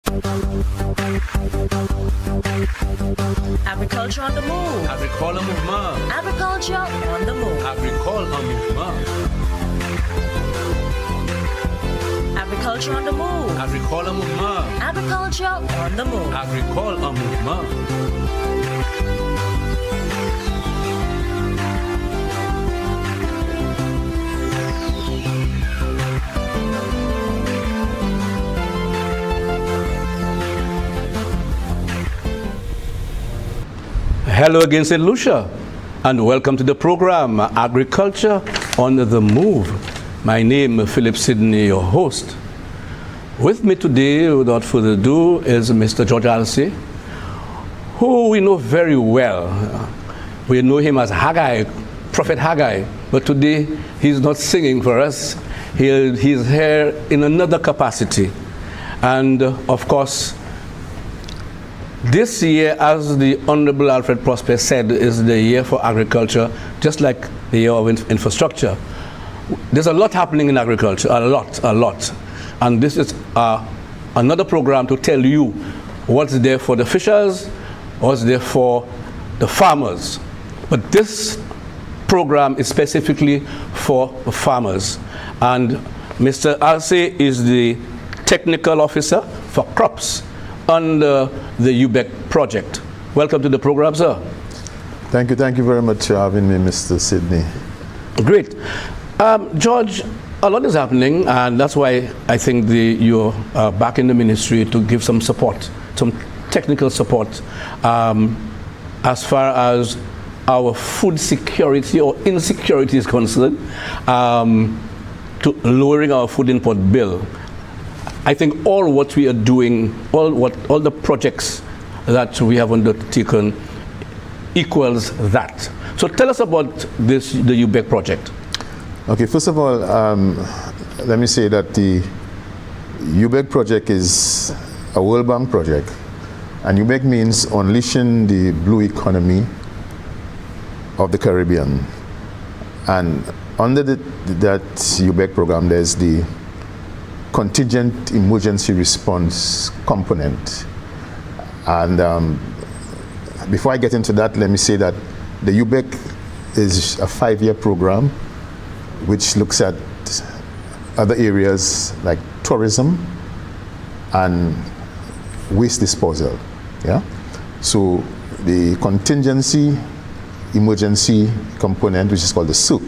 Agriculture on the move. Agricole mouvement. Agriculture on the move. Agricole mouvement. Agriculture on the move. Agricole mouvement. Agriculture on the move. Agricole mouvement. Hello again, St. Lucia, and welcome to the program, Agriculture on the Move. My name is Philip Sidney, your host. With me today, without further ado, is Mr. George Alcee, who we know very well. We know him as Haggai, Prophet Haggai, but today he's not singing for us. He's here in another capacity. And of course, this year, as the Honorable Alfred Prosper said, is the year for agriculture, just like the year of infrastructure. There's a lot happening in agriculture, a lot. And this is another program to tell you what's there for the fishers, what's there for the farmers. But this program is specifically for farmers. And Mr. Alcee is the technical officer for crops under the UBEC project. Welcome to the program, sir. Thank you very much for having me, Mr. Sidney. Great. George, a lot is happening, and that's why I think you're back in the ministry to give some support, some technical support, as far as our food security or insecurity is concerned, to lowering our food import bill. I think all what we are doing, all the projects that we have undertaken equals that. So tell us about the UBEC project. Okay, first of all, let me say that the UBEC project is a World Bank project, and UBEC means unleashing the blue economy of the Caribbean. And under that UBEC program, there's the contingent emergency response component. And before I get into that, let me say that the UBEC is a 5-year program which looks at other areas like tourism and waste disposal. Yeah. So the contingency emergency component, which is called the CERC,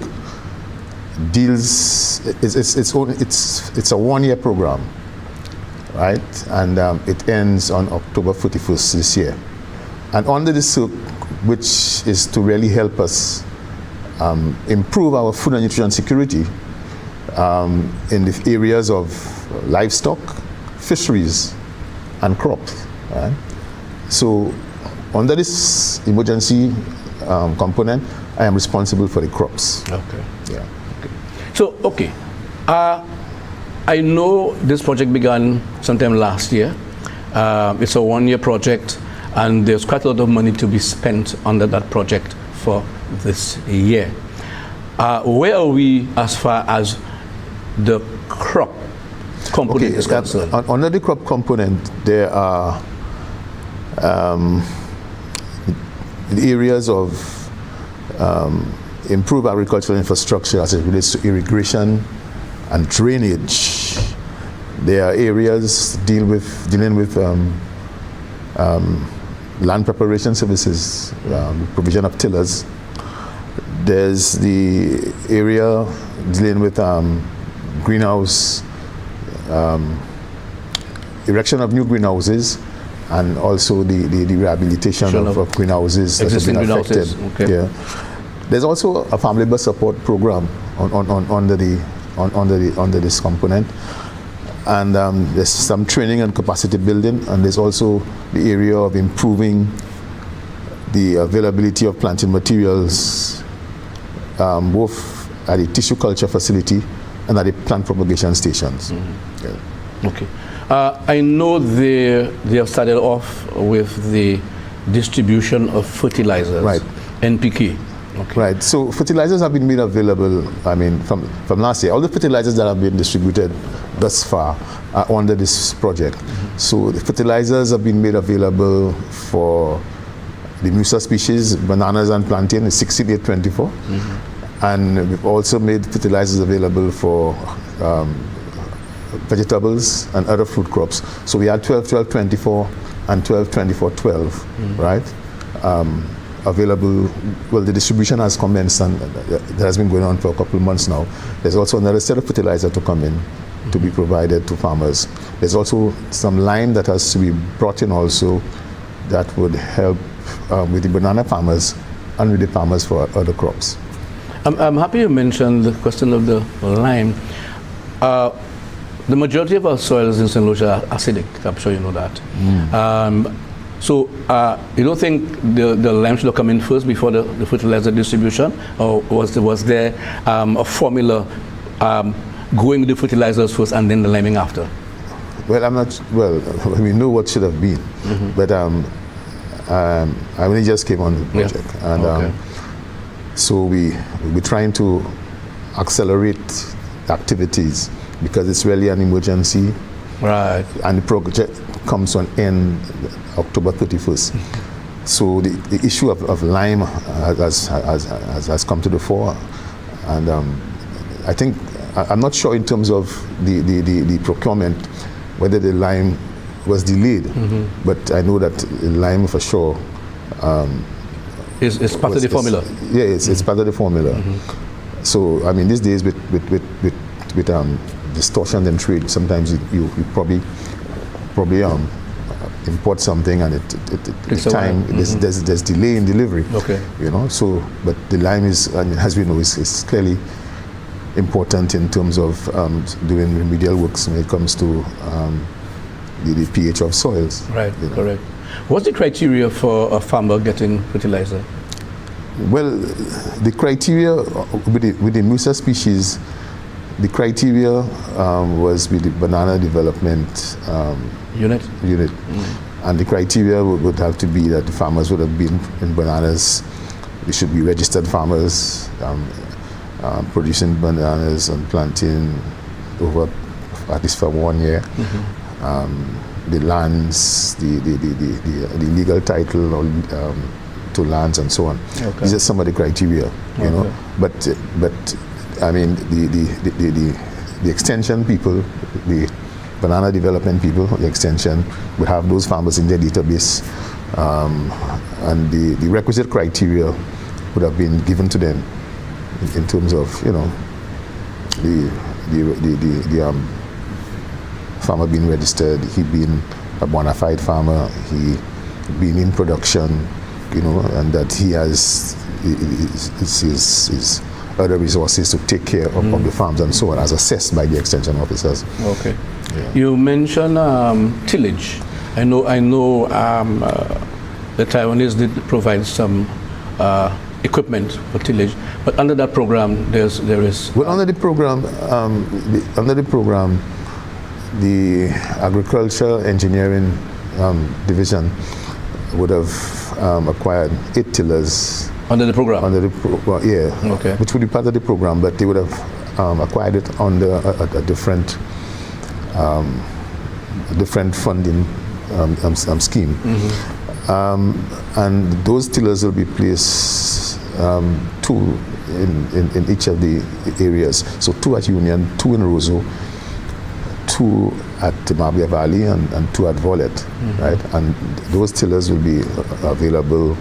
deals, it's a 1-year program, right? And it ends on October 31st this year. And under the CERC, which is to really help us improve our food and nutrition security in the areas of livestock, fisheries, and crops. Right? So under this emergency component, I am responsible for the crops. Okay. Yeah. So, okay, I know this project began sometime last year. It's a 1-year project, and there's quite a lot of money to be spent under that project for this year. Where are we as far as the crop component is concerned? Under the crop component, there are the areas of improve agricultural infrastructure as it relates to irrigation and drainage. There are areas dealing with land preparation services, provision of tillers. There's the area dealing with greenhouse, erection of new greenhouses, and also the rehabilitation of greenhouses that have been affected. Okay. Yeah. There's also a family bus support program under this component, and there's some training and capacity building, and there's also the area of improving the availability of planting materials, both at the tissue culture facility and at the plant propagation stations. Mm-hmm. Yeah. Okay. I know they have started off with the distribution of fertilizers, right? NPK. Okay. Right. So fertilizers have been made available. I mean, from last year, all the fertilizers that have been distributed thus far under this project. So the fertilizers have been made available for the Musa species, bananas and plantain, is 6824. And we've also made fertilizers available for vegetables and other fruit crops. So we had 12-12-24 and 12-24-12, right? Available. Well, the distribution has commenced and that has been going on for a couple of months now. There's also another set of fertilizer to come in to be provided to farmers. There's also some lime that has to be brought in also that would help with the banana farmers and with the farmers for other crops. I'm happy you mentioned the question of the lime. The majority of our soils in St. Lucia are acidic. I'm sure you know that. So you don't think the lime should have come in first before the fertilizer distribution, or was there a formula going with the fertilizers first and then the liming after? Well, I'm not. Well, we know what should have been, but I only just came on the project, and so we're trying to accelerate activities because it's really an emergency. Right. And the project comes to an end October 31st. So the issue of lime has come to the fore, and I think I'm not sure in terms of the procurement whether the lime was delayed, but I know that lime for sure It's part of the formula. Yeah, it's part of the formula. So I mean, these days with distortion in trade, sometimes you probably import something and there's delay in delivery. Okay. You know, so but the lime is, I mean, as we know, is clearly important in terms of doing remedial works when it comes to the pH of soils. Right. You know. Correct. What's the criteria for a farmer getting fertilizer? Well, the criteria with the Musa species, the criteria was with the banana development unit. And the criteria would have to be that the farmers would have been in bananas. They should be registered farmers producing bananas and planting over at least for 1 year. The lands, the legal title or, to lands and so on. Okay. These are some of the criteria, you know. But I mean, the extension people, the banana development people, the extension would have those farmers in their database, and the requisite criteria would have been given to them in terms of, you know, the farmer being registered, he being a bona fide farmer, he being in production, you know, and that he has his other resources to take care of the farms and so on, as assessed by the extension officers. Okay. Yeah. You mentioned tillage. I know the Taiwanese did provide some equipment for tillage, but under that program, there is. Well, under the program, the Agriculture Engineering Division would have acquired 8 tillers. Under the program? Okay. Which would be part of the program, but they would have acquired it under a different funding scheme. And those tillers will be placed 2 in each of the areas. So 2 at Union, 2 in Roseau, 2 at Mabia Valley, and 2 at Volet, right? And those tillers will be available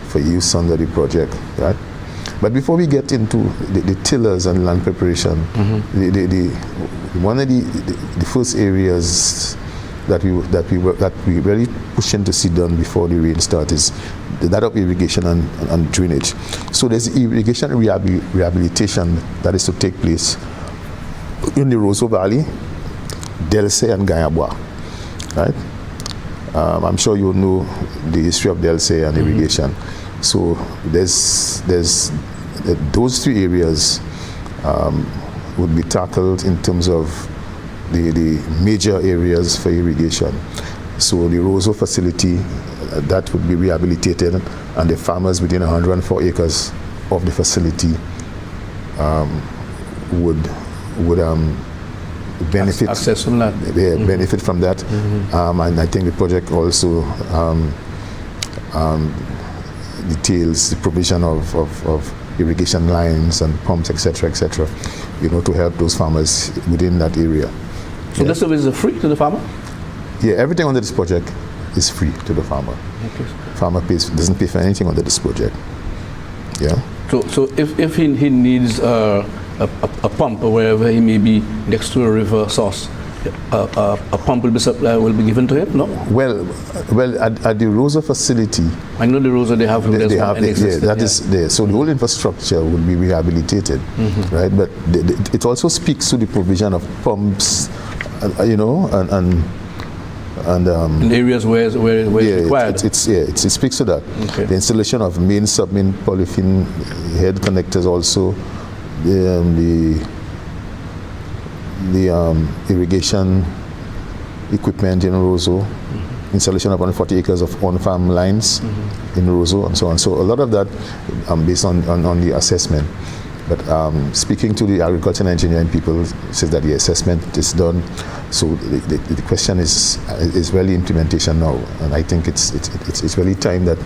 for use under the project, right? But before we get into the tillers and land preparation, one of the first areas that we really pushing to see done before the rain starts is that of irrigation and drainage. So there's irrigation rehabilitation that is to take place in the Roseau Valley, Delsey and Gayabwa, right? I'm sure you know the history of Delsey and irrigation. So there's those 3 areas would be tackled in terms of the major areas for irrigation. So the Roseau facility, that would be rehabilitated, and the farmers within 104 acres of the facility would benefit access from that. benefit from that. And I think the project also details the provision of irrigation lines and pumps, etc., to help those farmers within that area. So this service is free to the farmer? Yeah, everything under this project is free to the farmer. Okay. Farmer doesn't pay for anything under this project. Yeah. So if he needs a pump or wherever he may be next to a river source, a pump will be given to him? No. Well, at the Rosa facility, I know the Rosa they have. Is there. So the whole infrastructure will be rehabilitated, right? But it also speaks to the provision of pumps, and in areas where it's required. It speaks to that. Okay. The installation of main, sub-main polythene head connectors also, the irrigation equipment in Roseau, installation of 140 acres of on-farm lines in Roseau, and so on. So a lot of that based on the assessment. But speaking to the agriculture and engineering people, says that the assessment is done. So the question is really implementation now, and I think it's really time that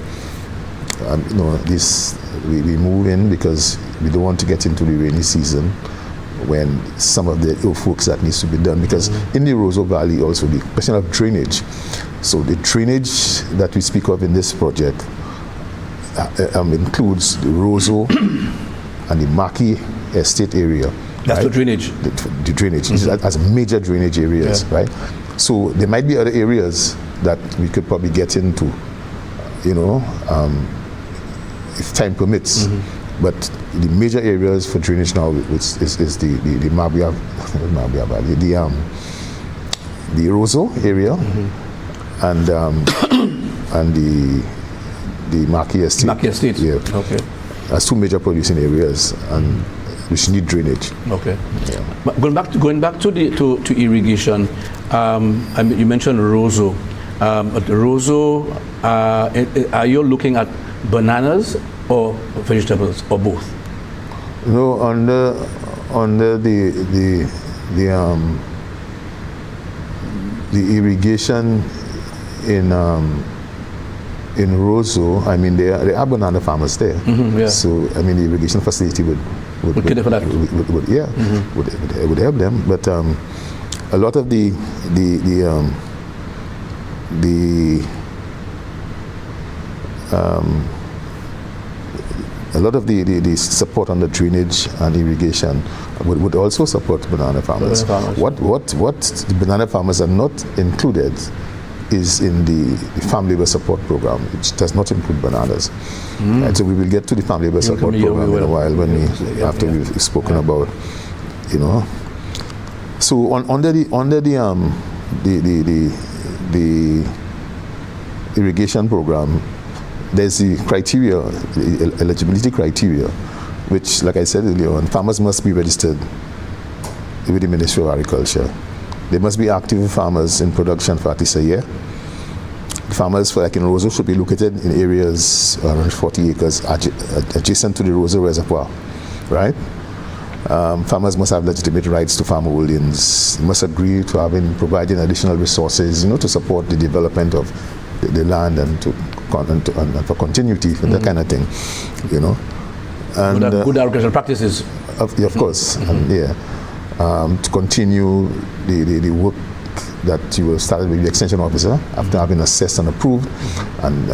we move in, because we don't want to get into the rainy season when some of the earthworks that needs to be done, because in the Roseau Valley also the question of drainage. So the drainage that we speak of in this project includes the Roseau and the Maki estate area. That's right? the drainage. The drainage as major drainage areas, right? So there might be other areas that we could probably get into, if time permits. But the major areas for drainage now is the Mabia Valley, the Roseau area, and the Maki Estate. Maki Estate. Yeah. Okay. That's two major producing areas, and which need drainage. Okay. Yeah. But going back to irrigation, you mentioned Roseau. Roseau, are you looking at bananas or vegetables, or both? No, under the irrigation in Roseau, I mean there are banana farmers there. So I mean the irrigation facility would help them. But a lot of the support on the drainage and irrigation would also support banana farmers. What the banana farmers are not included is in the farm labor support program, which does not include bananas. And so we will get to the farm labor support program in a while after we've spoken about, So under the irrigation program, there's the criteria, the eligibility criteria, which, like I said earlier on, farmers must be registered with the Ministry of Agriculture. They must be active farmers in production for at least a year. Farmers, like in Roseau, should be located in areas around 40 acres adjacent to the Roseau Reservoir, right? Farmers must have legitimate rights to farm holdings. They must agree to providing additional resources, to support the development of the land and for continuity, that kind of thing, And good agricultural practices. Of course, to continue the work that you started with the extension officer after having assessed and approved, and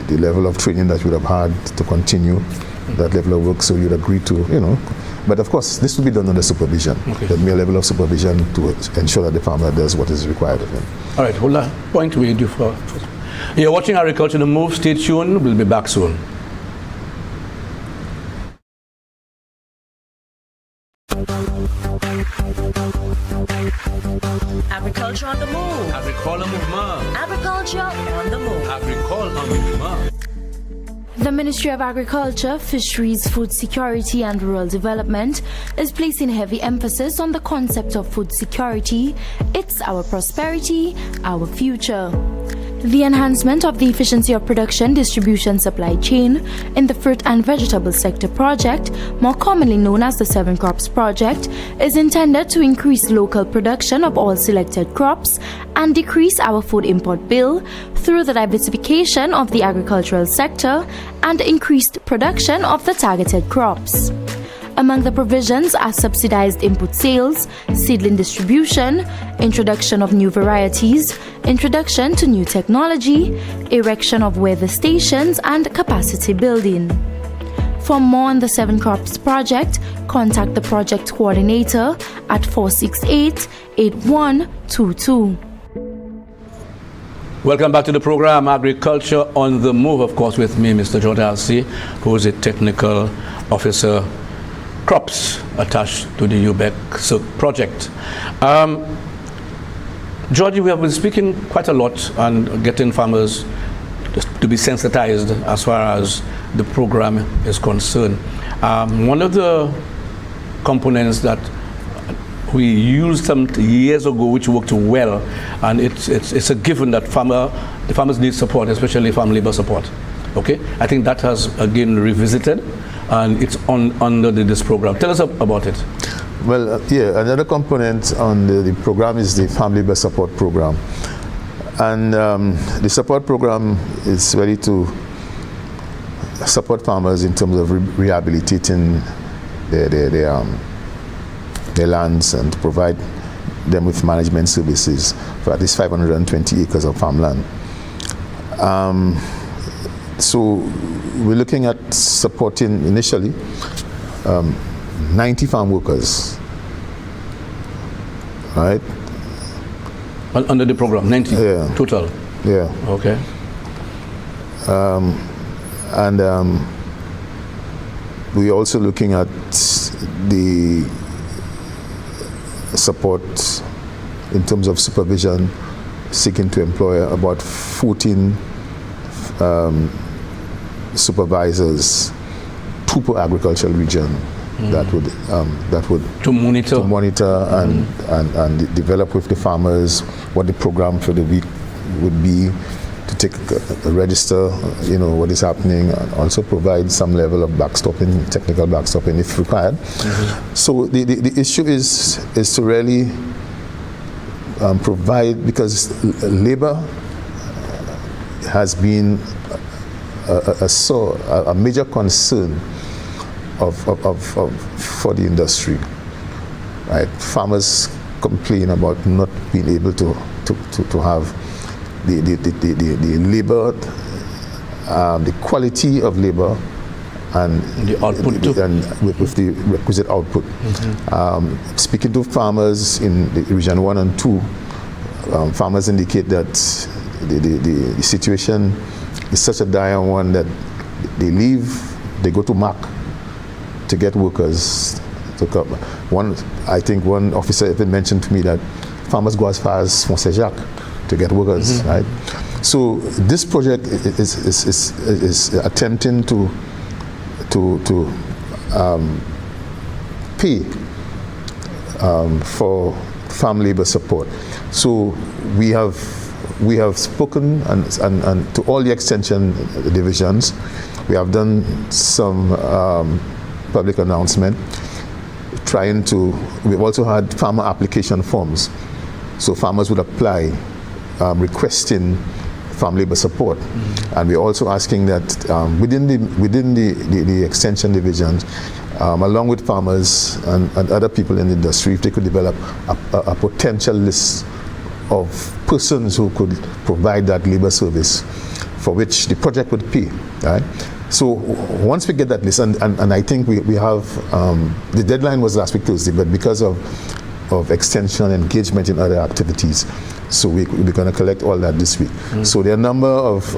the level of training that you would have had to continue that level of work. So you'd agree to, But of course, this will be done under supervision. There'll be a level of supervision to ensure that the farmer does what is required of him. All right, hold on. Point we do for. You're watching Agriculture on the Move. Stay tuned. We'll be back soon. Agriculture on the Move. Agricole Movement. Agriculture on the Move. Agricole Movement. The Ministry of Agriculture, Fisheries, Food Security and Rural Development is placing heavy emphasis on the concept of food security. It's our prosperity, our future. The enhancement of the efficiency of production, distribution, supply chain in the fruit and vegetable sector project, more commonly known as the 7 Crops Project, is intended to increase local production of all selected crops and decrease our food import bill through the diversification of the agricultural sector and increased production of the targeted crops. Among the provisions are subsidized input sales, seedling distribution, introduction of new varieties, introduction to new technology, erection of weather stations, and capacity building. For more on the 7 Crops Project, contact the project coordinator at 468-8122. Welcome back to the program, Agriculture on the Move, of course, with me, Mr. George Alcee, who is a technical officer, crops, attached to the UBEC CERC project. Georgie, we have been speaking quite a lot on getting farmers to be sensitized as far as the program is concerned. One of the components that we used some years ago, which worked well, and it's a given that the farmers need support, especially farm labor support. Okay, I think that has again revisited, and it's under this program. Tell us about it. Well, yeah, another component on the program is the farm labor support program, and the support program is ready to support farmers in terms of rehabilitating their lands and to provide them with management services for at least 520 acres of farmland. So we're looking at supporting initially 90 farm workers, right? Under the program, 90 total? Yeah. Okay. And we're also looking at the support in terms of supervision, seeking to employ about 14 supervisors, 2 per agricultural region, that would to monitor and develop with the farmers what the program for the week would be, to take a register, what is happening, and also provide some level of backstopping, technical backstopping if required. So the issue is to really provide, because labor has been a major concern for the industry. Right, farmers complain about not being able to have the labor, the quality of labor, and the output with the requisite output. Speaking to farmers in the region 1 and 2, farmers indicate that the situation is such a dire one that they go to MAC to get workers to come. I think one officer even mentioned to me that farmers go as far as Mont Saint-Jacques to get workers, right? So this project is attempting to pay for farm labor support. So we have spoken and to all the extension divisions. We have done some public announcement we've also had farmer application forms. So farmers would apply requesting farm labor support. And we're also asking that within the extension divisions, along with farmers and other people in the industry, if they could develop a potential list of persons who could provide that labor service for which the project would pay, right? So once we get that list, and I think we have, the deadline was last week Thursday, but because of extension engagement in other activities, so we're going to collect all that this week. So there are a number of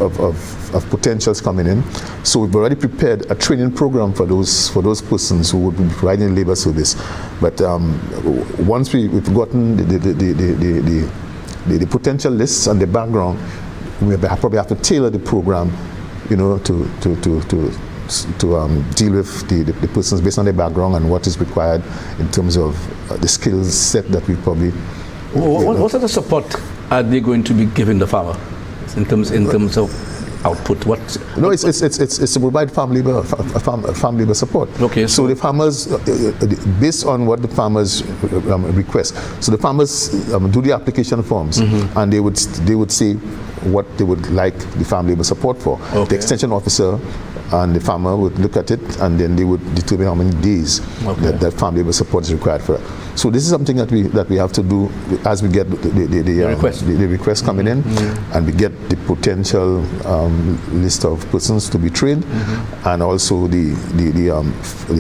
potentials coming in. So we've already prepared a training program for those persons who would be providing labor service. But once we've gotten the potential lists and the background, we probably have to tailor the program, to deal with the persons based on their background and what is required in terms of the skills set that we probably. What sort of support are they going to be giving the farmer? in terms of output? What? No, it's to provide farm labor support. Okay. So the farmers, based on what the farmers request, so the farmers do the application forms, and they would say what they would like the farm labor support for. Okay. The extension officer and the farmer would look at it, and then they would determine how many days that farm labor support is required for. So this is something that we have to do as we get the request coming in, and we get the potential list of persons to be trained, and also the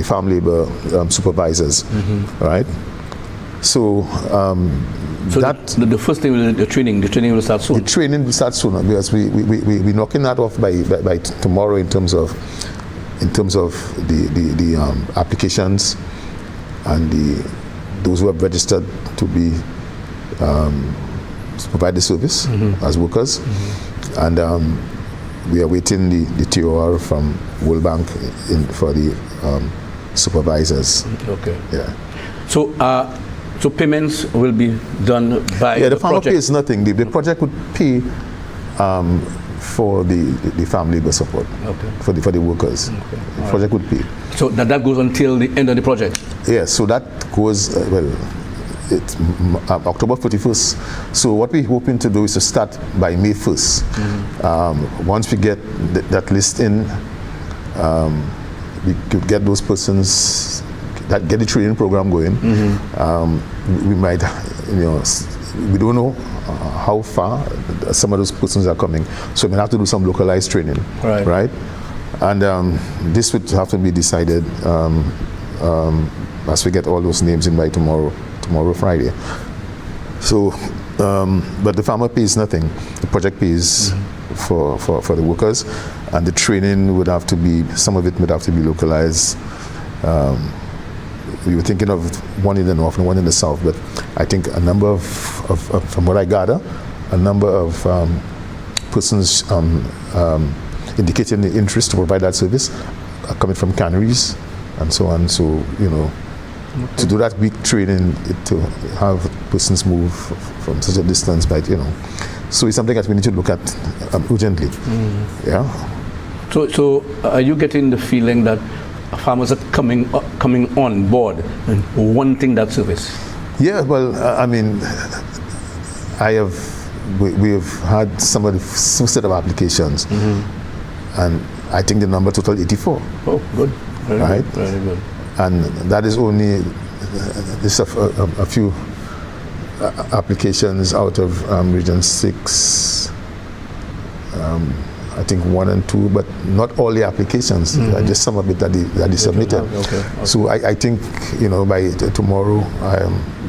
farm labor supervisors, right? So. The first thing, the training will start soon. The training will start soon because we're knocking that off by tomorrow in terms of the applications and those who have registered to be provide the service as workers, and we are waiting the TOR from World Bank for the supervisors. Okay. Yeah. So payments will be done by the farmer pays nothing. The project would pay for the farm labor support, for the workers. Okay. The project would pay. So that goes until the end of the project? Yes, so that goes, it's October 31st. So what we're hoping to do is to start by May 1st. Once we get that list in, we could get those persons, get the training program going. We might, we don't know how far some of those persons are coming, so we have to do some localized training, right? And this would have to be decided as we get all those names in by tomorrow, Friday. So, but the farmer pays nothing. The project pays for the workers, and the training would have to be, some of it would have to be localized. We were thinking of one in the north and one in the south, but I think a number of from what I gather, a number of persons indicating the interest to provide that service are coming from canneries and so on. So, to do that week training, to have persons move from such a distance, so it's something that we need to look at urgently. Yeah. So are you getting the feeling that farmers are coming on board and wanting that service? Yeah, well, we have had some set of applications, and I think the number total 84. Oh, good. Very good. Very good. And that is only a few applications out of Region 6. I think 1 and 2, but not all the applications. Just some of it that they submitted. Okay. So I think by tomorrow,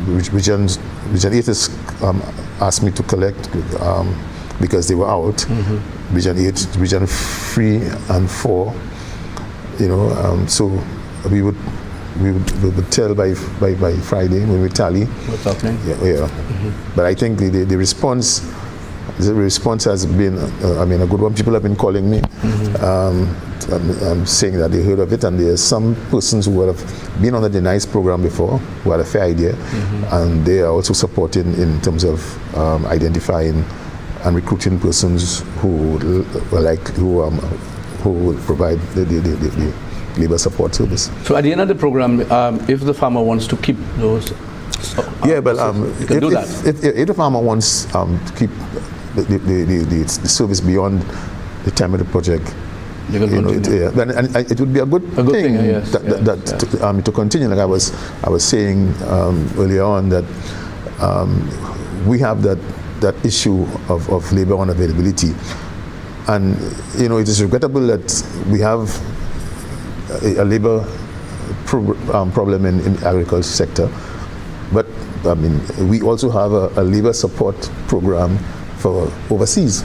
Region 8 has asked me to collect because they were out. Region 8, Region 3 and 4. So we would tell by Friday when we tally. What's happening? Yeah. But I think the response. The response has been, a good one. People have been calling me, saying that they heard of it, and there are some persons who have been on the NICE program before, who had a fair idea, and they are also supporting in terms of identifying and recruiting persons who will provide the labor support service. So at the end of the program, if the farmer wants to keep those, but if the farmer wants to keep the service beyond the time of the project, and it would be a good thing to continue. Like I was saying earlier on, that we have that issue of labor unavailability, and it is regrettable that we have a labor problem in the agriculture sector, but we also have a labor support program for overseas.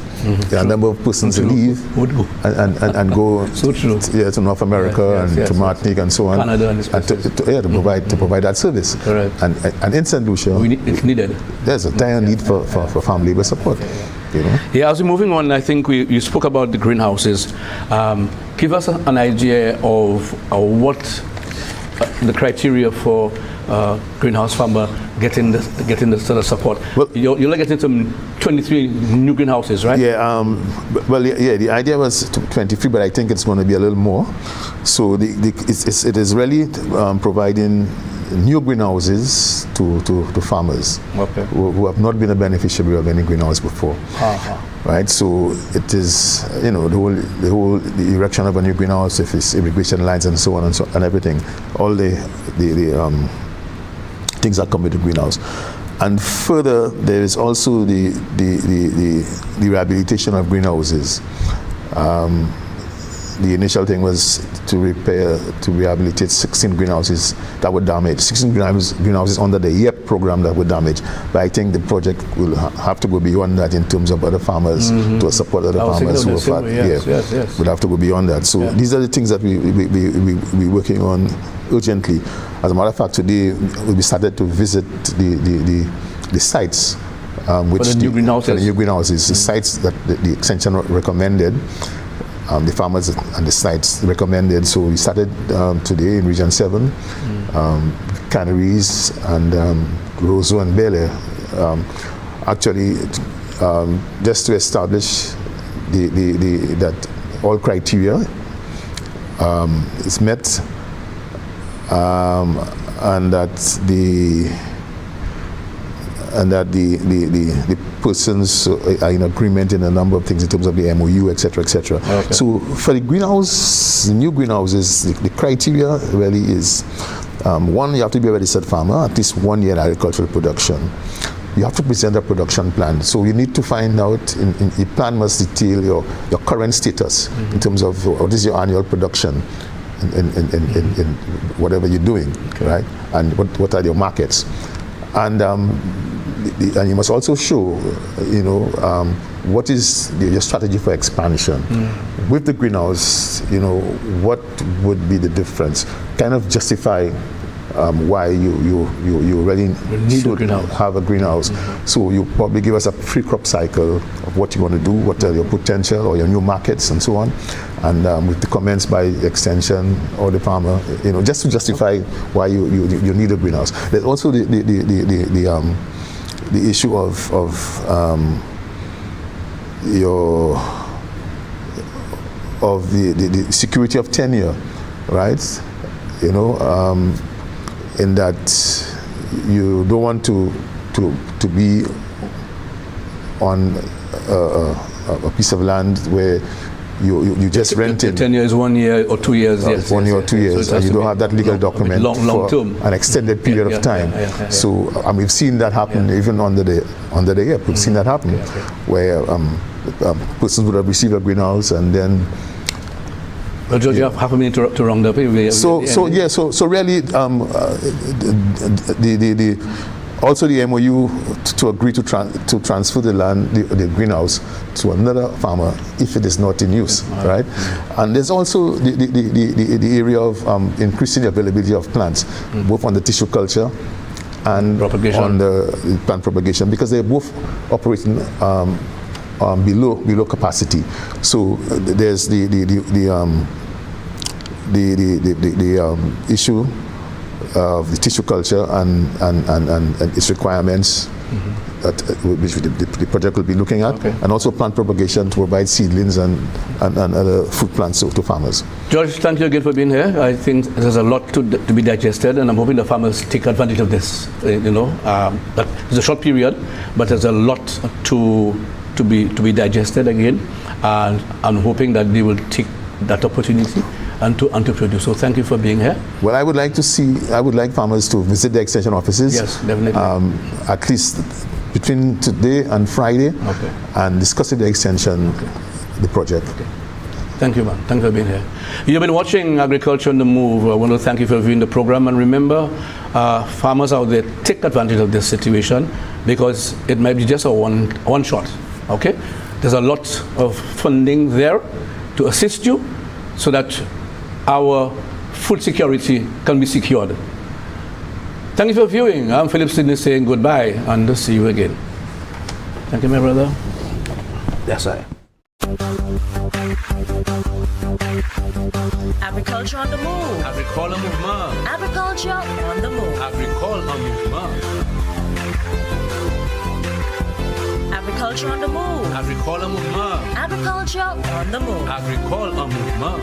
There are a number of persons leave and go to North America to Martinique and so on, Canada and to provide that service. Correct. And in St. Lucia, it's needed. There's a dire need for farm labor support. Yeah, as we're moving on, I think you spoke about the greenhouses. Give us an idea of what the criteria for greenhouse farmer getting the sort of support? Well, you're getting some 23 new greenhouses, right? Yeah, the idea was 23, but I think it's going to be a little more. So it is really providing new greenhouses to farmers who have not been a beneficiary of any greenhouse before. Right, so it is, the erection of a new greenhouse, if it's irrigation lines and so on and everything, all the things that come with the greenhouse. And further, there is also the rehabilitation of greenhouses. The initial thing was to rehabilitate 16 greenhouses that were damaged, 16 greenhouses under the YEP program that were damaged. But I think the project will have to go beyond that in terms of other farmers, to support other farmers who have had, would have to go beyond that. So these are the things that we're working on urgently. As a matter of fact, today we started to visit the sites which for the new greenhouses, the sites that the extension recommended. The farmers and the sites recommended. So we started today in Region 7, Canaries and Roseau and Bel Air. Actually, just to establish that all criteria is met, and that the persons are in agreement in a number of things in terms of the MOU, etc., etc. Okay. So for the new greenhouses, the criteria really is, one, you have to be a registered farmer, at least 1 year in agricultural production. You have to present a production plan. So you need to find out, your plan must detail your current status in terms of what is your annual production in whatever you're doing, right? And what are your markets? And you must also show, what is your strategy for expansion. With the greenhouse, what would be the difference? Kind of justify why you really should have a greenhouse. So you probably give us a pre-crop cycle of what you want to do, what are your potential or your new markets and so on. And with the comments by extension or the farmer, just to justify why you need a greenhouse. There's also the issue of the security of tenure, right? In that you don't want to be on a piece of land where you just rent it. Tenure is 1 year or 2 years. Yes, 1 year or 2 years, so and you don't have that legal document long term, an extended period of time. So we've seen that happen even under the YEP. We've seen that happen where persons would have received a greenhouse and then. Well, George, you have half a minute to round up. So really, also the MOU to agree to transfer the land, the greenhouse, to another farmer if it is not in use, right? And there's also the area of increasing the availability of plants, both on the tissue culture and on the plant propagation, because they're both operating below capacity. So there's the issue of the tissue culture and its requirements, which the project will be looking at, and also plant propagation to provide seedlings and other food plants to farmers. George, thank you again for being here. I think there's a lot to be digested, and I'm hoping the farmers take advantage of this. That it's a short period, but there's a lot to be digested again, and I'm hoping that they will take that opportunity and to produce. So thank you for being here. Well, I would like farmers to visit the extension offices. Yes, definitely. At least between today and Friday, and discuss with the extension the project. Thank you, man. Thanks for being here. You've been watching Agriculture on the Move. I want to thank you for viewing the program, and remember, farmers out there, take advantage of this situation, because it might be just a one shot. Okay, there's a lot of funding there to assist you so that our food security can be secured. Thank you for viewing. I'm Philip Sidney saying goodbye, and see you again. Thank you, my brother. Yes, I. Agriculture on the move. Agricole en mouvement. Agriculture on the move. Agricole en mouvement. Agriculture on the move. Agricole en mouvement. Agriculture on the move. Agricole en mouvement.